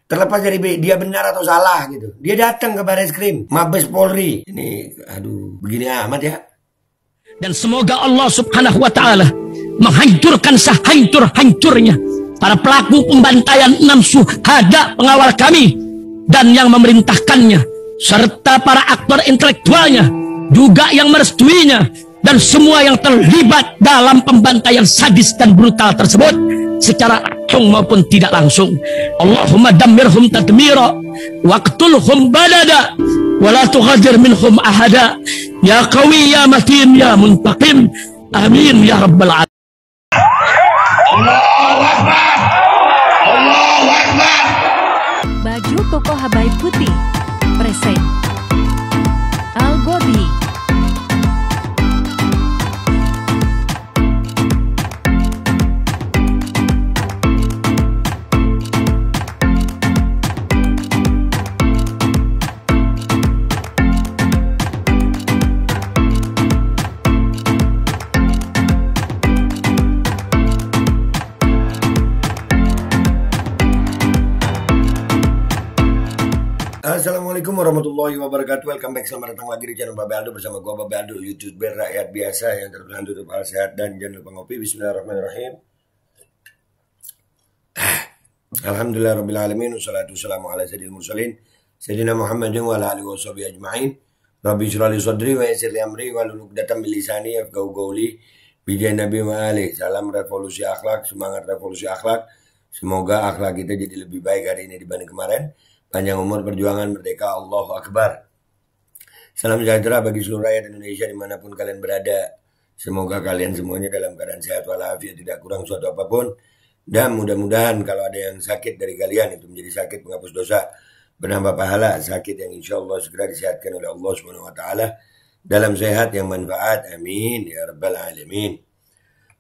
Terlepas dari dia benar atau salah gitu. Dia datang ke Bareskrim, Mabes Polri. Ini aduh, begini amat ya. Dan semoga Allah Subhanahu wa taala menghancurkan sehancur-hancurnya para pelaku pembantaian 6 syuhada pengawal kami dan yang memerintahkannya, serta para aktor intelektualnya juga yang merestuinya, dan semua yang terlibat dalam pembantaian sadis dan brutal tersebut secara langsung maupun tidak langsung. Allahumma dammirhum tadmira waqtulhum badada wala tughadir minhum ahada ya qawi ya matin ya muntaqim amin ya rabbal alamin. Allahu Akbar, Allahu Akbar. Baju koko Habaib putih present Al Godi. Assalamualaikum warahmatullahi wabarakatuh. Welcome back, selamat datang lagi di channel Babe Aldo bersama gua Babe Aldo, YouTuber rakyat biasa yang terkenal tutup hal sehat dan jangan lupa ngopi. Bismillahirrahmanirrahim. Alhamdulillah rabbil alamin, wassalatu wassalamu ala sayyidil mursalin sayyidina Muhammadin wa ala alihi washabihi ajma'in. Rabbi shrah li sadri wa yassir li amri wahlul 'uqdatam min lisani yafqahu qawli. Bijai Nabi wa ali. Salam revolusi akhlak, semangat revolusi akhlak. Semoga akhlak kita jadi lebih baik hari ini dibanding kemarin. Panjang umur, perjuangan, merdeka, Allahu Akbar. Salam sejahtera bagi seluruh rakyat Indonesia dimanapun kalian berada. Semoga kalian semuanya dalam keadaan sehat walafiat, tidak kurang suatu apapun. Dan mudah-mudahan kalau ada yang sakit dari kalian itu menjadi sakit penghapus dosa, penambah pahala, sakit yang insya Allah segera disehatkan oleh Allah Subhanahu Wa Taala dalam sehat yang manfaat. Amin ya rabbal alamin.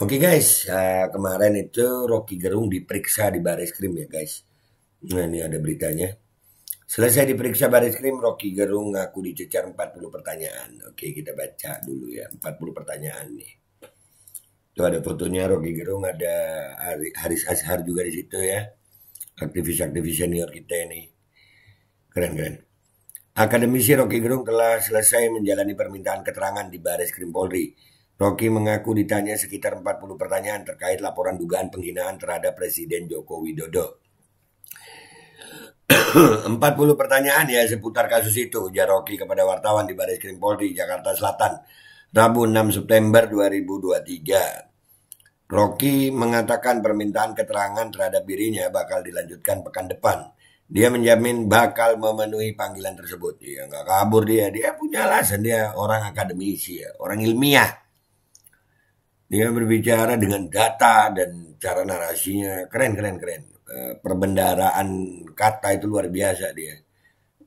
Oke guys, kemarin itu Rocky Gerung diperiksa di Bareskrim ya guys. Nah ini ada beritanya. Selesai diperiksa Bareskrim, Rocky Gerung ngaku dicecar 40 pertanyaan. Oke, kita baca dulu ya, 40 pertanyaan nih. Itu ada fotonya Rocky Gerung, ada Haris Azhar juga di situ ya. Aktivis-aktivis senior kita ini. Keren-keren. Akademisi Rocky Gerung telah selesai menjalani permintaan keterangan di Bareskrim Polri. Rocky mengaku ditanya sekitar 40 pertanyaan terkait laporan dugaan penghinaan terhadap Presiden Joko Widodo. 40 pertanyaan ya seputar kasus itu, ujar Rocky kepada wartawan di Bareskrim Polri Jakarta Selatan Rabu 6 September 2023. Rocky mengatakan permintaan keterangan terhadap dirinya bakal dilanjutkan pekan depan. Dia menjamin bakal memenuhi panggilan tersebut. Ya nggak kabur dia punya alasan, dia orang akademisi ya, orang ilmiah. Dia berbicara dengan data dan cara narasinya keren. Perbendaharaan kata itu luar biasa dia.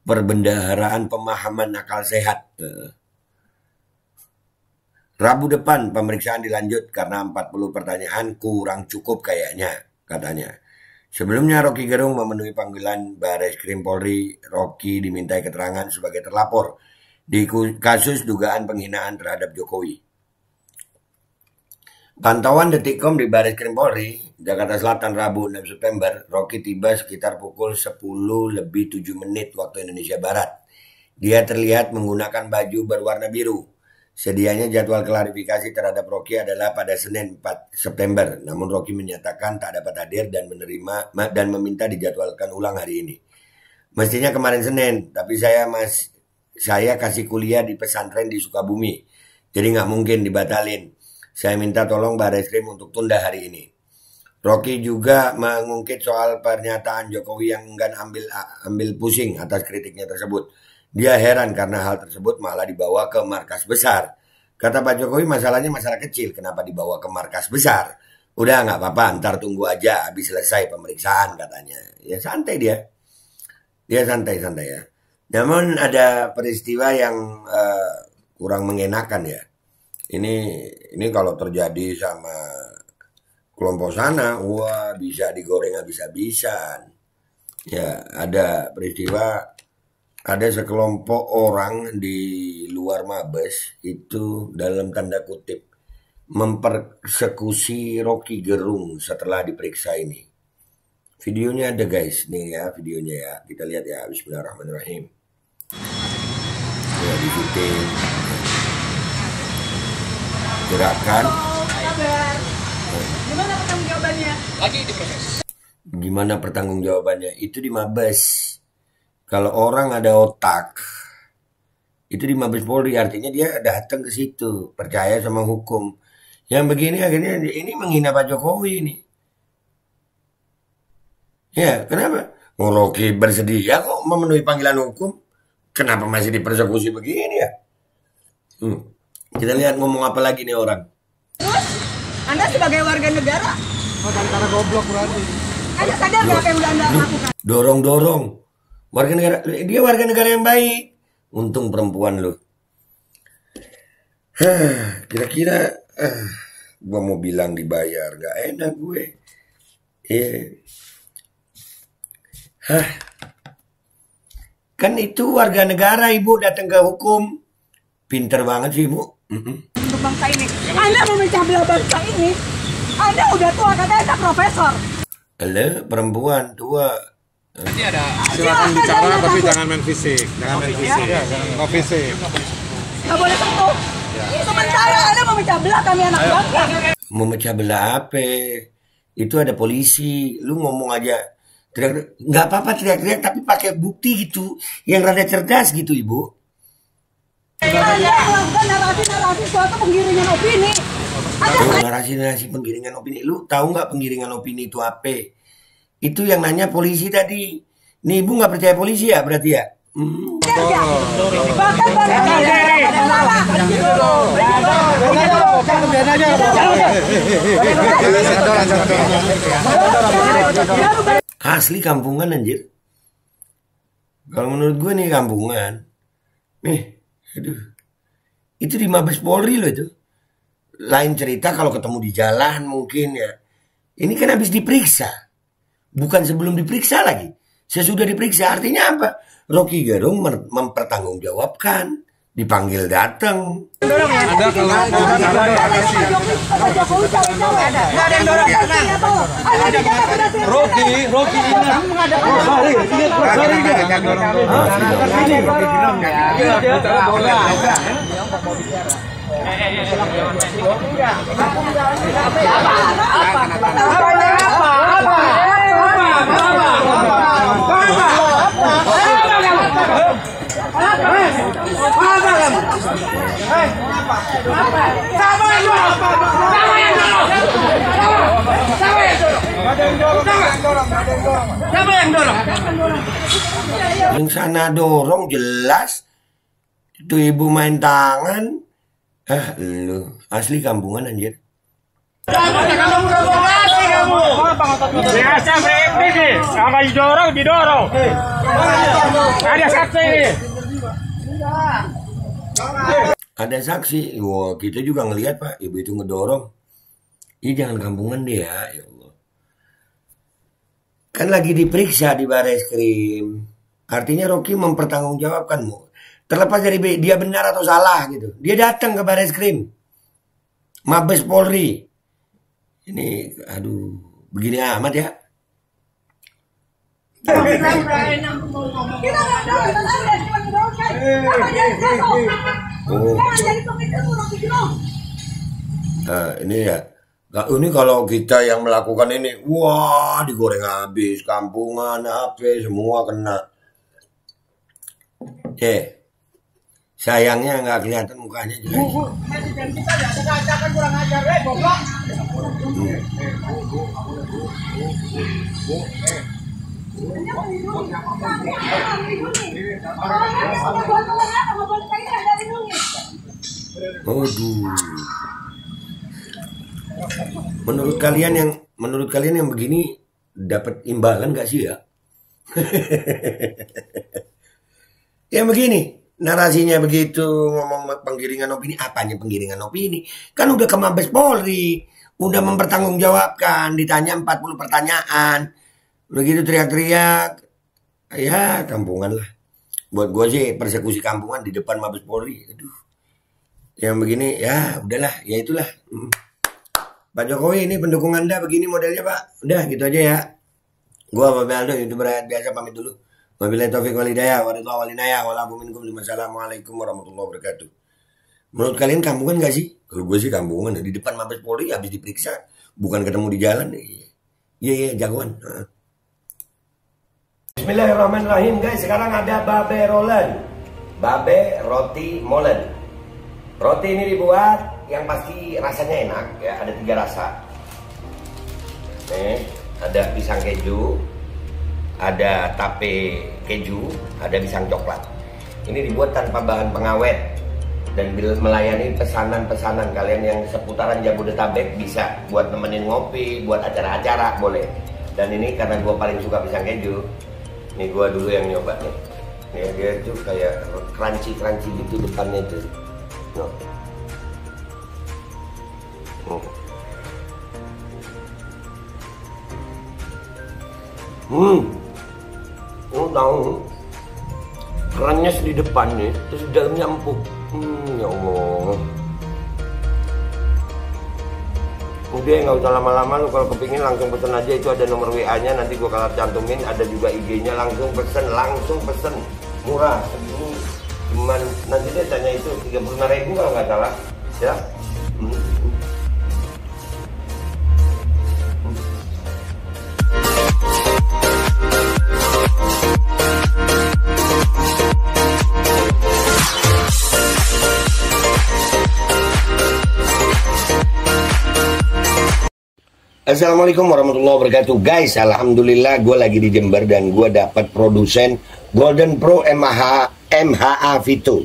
Perbendaharaan pemahaman akal sehat. Rabu depan pemeriksaan dilanjut karena 40 pertanyaan kurang cukup kayaknya, katanya. Sebelumnya Rocky Gerung memenuhi panggilan Bareskrim Polri. Rocky dimintai keterangan sebagai terlapor di kasus dugaan penghinaan terhadap Jokowi. Pantauan Detikcom di Bareskrim Polri, Jakarta Selatan Rabu 6 September, Rocky tiba sekitar pukul 10:07 waktu Indonesia Barat. Dia terlihat menggunakan baju berwarna biru. Sedianya jadwal klarifikasi terhadap Rocky adalah pada Senin 4 September. Namun Rocky menyatakan tak dapat hadir dan meminta dijadwalkan ulang hari ini. Mestinya kemarin Senin, tapi saya kasih kuliah di pesantren di Sukabumi. Jadi nggak mungkin dibatalin. Saya minta tolong Bareskrim untuk tunda hari ini. Rocky juga mengungkit soal pernyataan Jokowi yang enggan ambil pusing atas kritiknya tersebut. Dia heran karena hal tersebut malah dibawa ke markas besar. Kata Pak Jokowi, masalahnya masalah kecil, kenapa dibawa ke markas besar? Udah nggak apa-apa, ntar tunggu aja habis selesai pemeriksaan, katanya. Ya santai dia. Dia santai ya. Namun ada peristiwa yang kurang mengenakan ya. Ini kalau terjadi sama kelompok sana, wah bisa digoreng habis-habisan. Ya, ada peristiwa, ada sekelompok orang di luar Mabes itu dalam tanda kutip mempersekusi Rocky Gerung setelah diperiksa ini. Videonya ada guys, nih ya videonya ya. Kita lihat ya, bismillahirrahmanirrahim. Ya, di syuting. Gerakan. Gimana pertanggungjawabannya? Lagi diproses. Gimana pertanggungjawabannya? Itu di Mabes. Kalau orang ada otak, itu di Mabes Polri, artinya dia datang ke situ, percaya sama hukum. Yang begini akhirnya ini menghina Pak Jokowi ini. Ya, kenapa? Rocky bersedia kok memenuhi panggilan hukum. Kenapa masih dipersekusi begini ya? Kita lihat ngomong apa lagi nih orang. Terus, Anda sebagai warga negara, Karena goblok berarti. Anda sadar nggak apa yang udah Anda lakukan? Dorong-dorong. Warga negara, dia warga negara yang baik. Untung perempuan lu. Kira-kira gua mau bilang dibayar, gak enak gue. Kan itu warga negara, ibu datang ke hukum. Pinter banget sih ibu. Untuk bangsa ini, Anda memecah belah bangsa ini. Anda udah tua, katanya Anda profesor. Halo, perempuan tua. Nanti ada Silakan bicara tapi jangan main fisik. Jangan main fisik. Ya, jangan fisik. Nggak boleh sentuh. Sementara Anda memecah belah kami anak bangsa. Memecah belah apa? Itu ada polisi. Lu ngomong aja teriak, nggak apa-apa teriak-teriak tapi pakai bukti gitu yang rada cerdas gitu ibu. Anda melakukan narasi-narasi suatu penggiringan opini. Narasi-narasi penggiringan opini. Lu tahu nggak penggiringan opini itu apa? Itu yang nanya polisi tadi. Nih ibu nggak percaya polisi ya berarti ya? Bahkan Asli kampungan anjir. Kalau menurut gue nih kampungan. Nih, aduh. Itu di Mabes Polri loh itu. Lain cerita kalau ketemu di jalan mungkin ya. Ini kan habis diperiksa. Bukan sebelum diperiksa lagi. Sesudah diperiksa artinya apa? Rocky Gerung mempertanggungjawabkan. Dipanggil datang. Anda kalau Rocky Siapa yang dorong? Yang sana dorong jelas. Itu ibu main tangan. Lu asli kampungan anjir. Biasa breakdance nih, sama didorong. Ada saksi nih. Ada saksi. Wah, kita juga ngelihat Pak, ibu itu ngedorong. Ini jangan kampungan deh ya Allah. Kan lagi diperiksa di Barreskrim. Artinya Rocky mempertanggungjawabkanmu. Terlepas dari dia benar atau salah gitu. Dia datang ke Barreskrim. Mabes Polri. Ini aduh, begini amat ya. Ini ya. Ini kalau kita yang melakukan ini, wah digoreng habis, kampungan, apa semua kena. Sayangnya nggak kelihatan mukanya jelas. Aduh. Menurut kalian yang begini dapat imbalan nggak sih ya? Ya begini. Narasinya begitu, ngomong penggiringan opini. Apanya penggiringan opini? Kan udah ke Mabes Polri, udah mempertanggungjawabkan, ditanya 40 pertanyaan. Begitu teriak-teriak, ya kampungan lah. Buat gue sih persekusi kampungan di depan Mabes Polri. Aduh. Yang begini, ya udahlah, ya itulah. Pak Jokowi ini pendukung Anda begini modelnya Pak. Udah gitu aja ya. Gua Babe Aldo, YouTuber rakyat biasa, pamit dulu. Wabillahi taufiq wal hidayah, waridha wal inayah, walafu minkum. Wassalamualaikum warahmatullahi wabarakatuh. Menurut kalian kampungan gak sih? Kalau gue sih kampungan. Di depan Mabes Polri habis diperiksa, bukan ketemu di jalan. Iya, jagoan. Bismillahirrahmanirrahim guys. Sekarang ada Babe Rolen, Babe roti molen. Roti ini dibuat yang pasti rasanya enak ya. Ada 3 rasa. Ada pisang keju, ada tape keju, ada pisang coklat. Ini dibuat tanpa bahan pengawet dan melayani pesanan-pesanan kalian yang seputaran Jabodetabek. Bisa buat nemenin ngopi, buat acara-acara boleh. Dan ini karena gue paling suka pisang keju, ini gue dulu yang nyoba nih. Nih dia tuh kayak crunchy gitu depannya tuh. No. Tahu kerannya di depan nih, terus di dalamnya empuk. Ya Allah. Udah nggak usah lama-lama, lu kalau kepingin langsung pesen aja, itu ada nomor WA-nya, nanti gua kalau cantumin, ada juga IG-nya, langsung pesen, murah. Ini cuman nanti dia tanya itu 35.000 kalau nggak salah, ya. Assalamualaikum warahmatullahi wabarakatuh guys. Alhamdulillah gue lagi di Jember dan gue dapat produsen Golden Pro MHA Vito.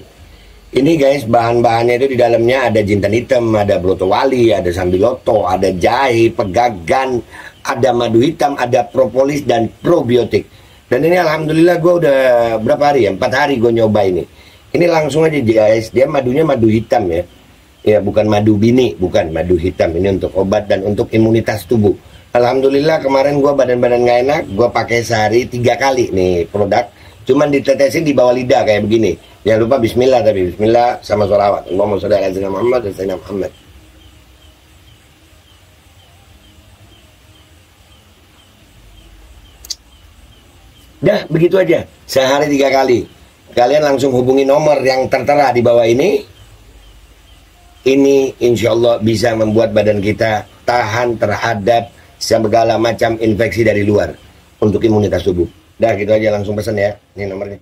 Ini guys, bahan-bahannya itu di dalamnya ada jintan hitam, ada broto wali, ada sambiloto, ada jahe, pegagan, ada madu hitam, ada propolis dan probiotik. Dan ini alhamdulillah gue udah berapa hari ya, 4 hari gue nyoba ini. Ini langsung aja guys, dia madunya madu hitam ya. Ya bukan madu bini, bukan madu hitam. Ini untuk obat dan untuk imunitas tubuh. Alhamdulillah kemarin gue badan-badan gak enak, gue pakai sehari 3 kali nih produk. Cuman ditetesin di bawah lidah kayak begini. Jangan lupa bismillah, tapi bismillah sama sholawat. Allahumma sholli ala sayyidina Muhammad dan sayyidina Muhammad. Dah begitu aja, sehari 3 kali. Kalian langsung hubungi nomor yang tertera di bawah ini. Ini insya Allah bisa membuat badan kita tahan terhadap segala macam infeksi dari luar untuk imunitas tubuh. Dah gitu aja, langsung pesan ya. Ini nomornya.